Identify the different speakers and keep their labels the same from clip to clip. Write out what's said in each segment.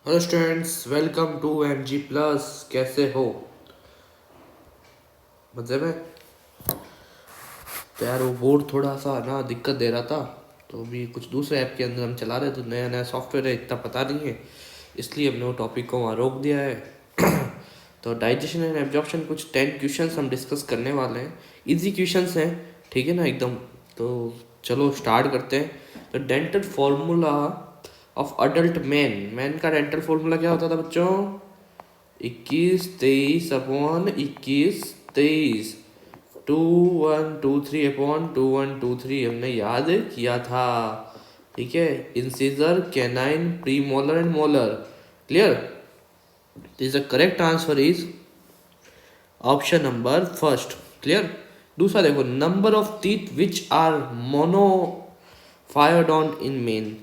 Speaker 1: Hello students, welcome to M G plus. कैसे हो? मज़े में? तो यार वो बोर्ड थोड़ा सा ना दिक्कत दे रहा था, तो अभी कुछ दूसरे ऐप के अंदर हम चला रहे, तो नया नया सॉफ्टवेयर है, इतना पता नहीं है, इसलिए हमने वो टॉपिक को वहाँ रोक दिया है। तो डाइजेशन एंड एब्जॉर्प्शन कुछ 10 क्वेश्चंस हम डिस्कस करने वाले हैं। इजी क्वेश्चंस हैं, ठीक है ना एकदम। तो चलो स्टार्ट करते हैं। तो dental formula of adult man, man का डेंटल फॉर्मूला क्या होता था बच्चों? 21 23 अपॉन 21 23, 2123 अपॉन 2123 हमने याद किया था। ठीक है, incisor, canine, premolar and molar. Clear? This the correct answer is option number first. Clear? दूसरा देखो, number of teeth which are monophyodont in men.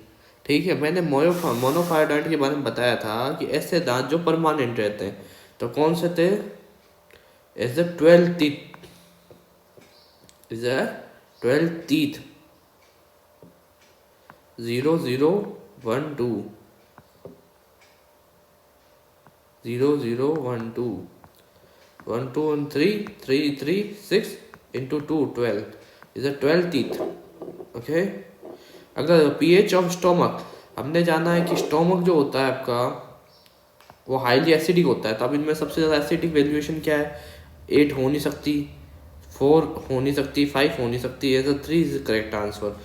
Speaker 1: ठीक है, मैंने मोनोफायोडोंट के बारे में बताया था कि ऐसे दांत जो परमानेंट रहते हैं, तो कौन से थे? Is the 12 teeth, is a 12 teeth, 0 0 1 2, 0 0 1 2, 1 2 and 3 3 3 6 into 2 12 is a 12 teeth. Okay. अगर पीएच ऑफ स्टोमक, हमने जाना है कि स्टोमक जो होता है आपका वो हाईली एसिडिक होता है, तो अब इनमें सबसे ज़्यादा एसिडिक वैल्यूएशन क्या है? 8 हो नहीं सकती, 4 हो नहीं सकती, 5 हो नहीं सकती, एज 3 इज करेक्ट आंसर।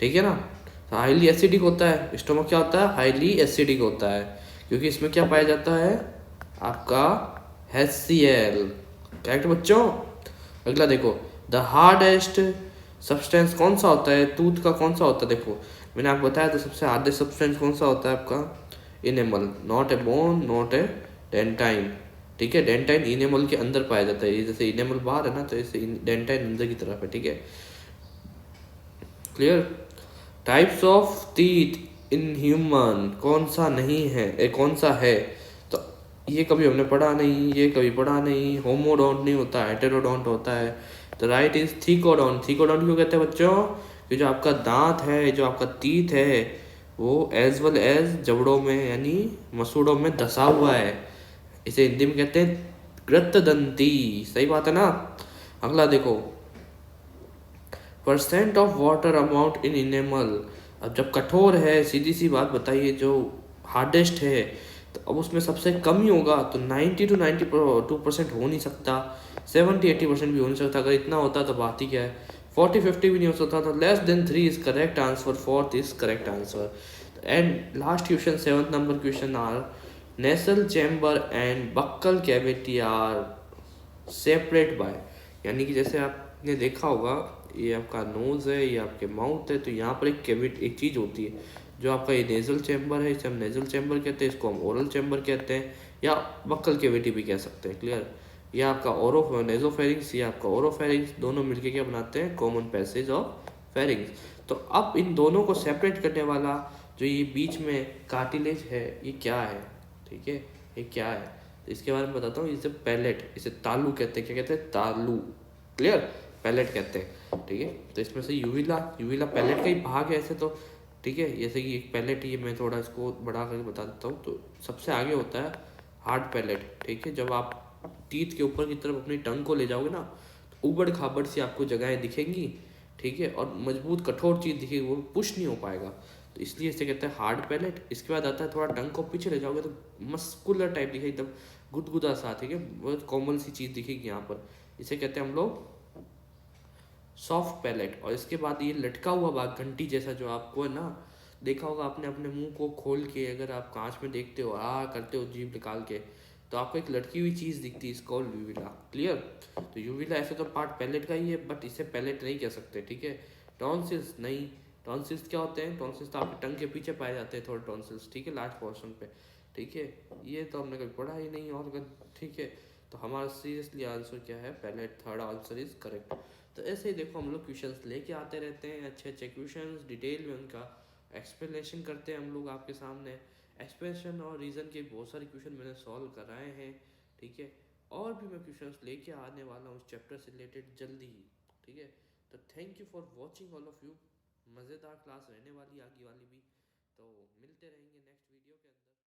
Speaker 1: ठीक है ना? तो हाईली एसिडिक होता है स्टोमक, क्या होता है? हाईली एसिडिक होता है, क्योंकि इसमें क्या पाया जाता है? आपका HCl। करेक्ट बच्चों? अगला देखो, द हार्डेस्ट सब्सटेंस कौन सा होता है? टूथ का कौन सा होता है? देखो मैंने आपको बताया था सबसे हार्डेस्ट सब्सटेंस कौन सा होता है आपका? Enamel, not a bone, not a dentine. ठीक है, डेंटाइन इनेमल के अंदर पाया जाता है, जैसे इनेमल बाहर है ना, तो ऐसे डेंटाइन अंदर की तरफ है। ठीक है, clear? Types of teeth in human, कौन सा नहीं है, कौन सा है? तो ये कभी हमने पढ़ा नहीं, ये कभी पढ़ा नहीं। होमोडोंट नहीं होता, हेटेरोडोंट होता है। तो राइट इज थीकोडोंट। थीकोडोंट क्यों कहते हैं बच्चों? कि जो आपका दांत है, जो आपका टीथ है, वो एज वेल एज जबड़ों में यानी मसूड़ों में धसा हुआ है। इसे हिंदी में कहते हैं कृतदंती। सही बात है ना? अगला देखो, percent of water amount in enamel. अब जब कठोर है, सीधी सी बात बताइए, जो हार्डेस्ट है, तो अब उसमें सबसे कम ही होगा, तो 90 to 92% हो नहीं सकता, 70-80% भी हो नहीं सकता। अगर इतना होता तो बात ही क्या है, 40-50 भी नहीं हो सकता। तो less than 3 is correct answer, fourth is correct answer. And last question, 7th number question are, nasal chamber and buccal cavity are separate by. यानी कि जैसे आपने देखा होगा, ये आपका नोज़ है, ये आपके माउथ है, तो यहाँ पर एक चीज़ होती है, जो आपका ये नेज़ल चैम्बर है, इसे हम नेज़ल चैम्बर कहते हैं, इसको हम ओरल चैम्बर कहते हैं, या बक्कल कैविटी भी कह सकते हैं। क्लियर? ये आपका ओरो नेजोफेरिंग्स, ये आपका ओरोफेरिंग्स, दोनों मिलके क्या बनाते हैं? Common passage of pharynx. तो अब इन दोनों को सेपरेट करने वाला जो ये बीच में कार्टिलेज है, ये क्या है? ठीक है, ये क्या है? तो इसके बारे में बताता हूँ। इसे पैलेट, इसे तालू कहते हैं। क्या कहते हैं? तालू। क्लियर? पैलेट कहते हैं। ठीक है, तो इसमें से यूविला, यूविला पैलेट का ही भाग है ऐसे तो। ठीक है, जैसे कि एक पैलेट, ये मैं थोड़ा इसको बढ़ा करके बता देता हूँ। तो सबसे आगे होता है हार्ड पैलेट। ठीक है, जब आप टीथ के ऊपर की तरफ अपनी टंग को ले जाओगे ना, तो उबड़ खाबड़ सी आपको जगहें दिखेंगी। ठीक है, और मजबूत कठोर चीज़ दिखेगी, वो पुश नहीं हो पाएगा, तो इसलिए इसे कहते हैं हार्ड पैलेट। इसके बाद आता है, थोड़ा टंग को पीछे ले जाओगे तो मस्कुलर टाइप दिखेगी, एकदम गुदगुदा सा। ठीक है, बहुत कॉमन सी चीज़ दिखेगी यहाँ पर, इसे कहते हैं हम लोग सॉफ्ट पैलेट। और इसके बाद ये लटका हुआ भाग, घंटी जैसा, जो आपको है ना, देखा होगा आपने अपने मुंह को खोल के, अगर आप कांच में देखते हो, करते हो जीभ निकाल के, तो आपको एक लटकी हुई चीज़ दिखती है, इसको यूविला। क्लियर? तो यूविला ऐसे तो पार्ट पैलेट का ही है, बट इसे पैलेट नहीं कह सकते। ठीक है, टॉन्सिल्स नहीं। टॉन्सिल्स क्या होते हैं? टॉन्सिल्स तो आपके टंग के पीछे पाए जाते हैं, थोड़े टॉन्सिल्स। ठीक है, लास्ट पोर्शन पे। ठीक है, ये तो हमने कभी पढ़ा ही नहीं। और ठीक है, तो हमारा सीरियसली आंसर क्या है? Palate. Third answer is correct. तो ऐसे ही देखो, हम लोग क्वेश्चंस लेके आते रहते हैं, अच्छे अच्छे क्वेश्चंस, डिटेल में उनका एक्सप्लेनेशन करते हैं हम लोग आपके सामने। एक्सप्रेशन और रीज़न के बहुत सारे क्वेश्चन मैंने सॉल्व कराए हैं। ठीक है, और भी मैं क्वेश्चंस लेके आने वाला हूँ उस चैप्टर से रिलेटेड जल्दी ही। ठीक है, तो thank you for watching all of you. मज़ेदार क्लास रहने वाली आगे वाली भी।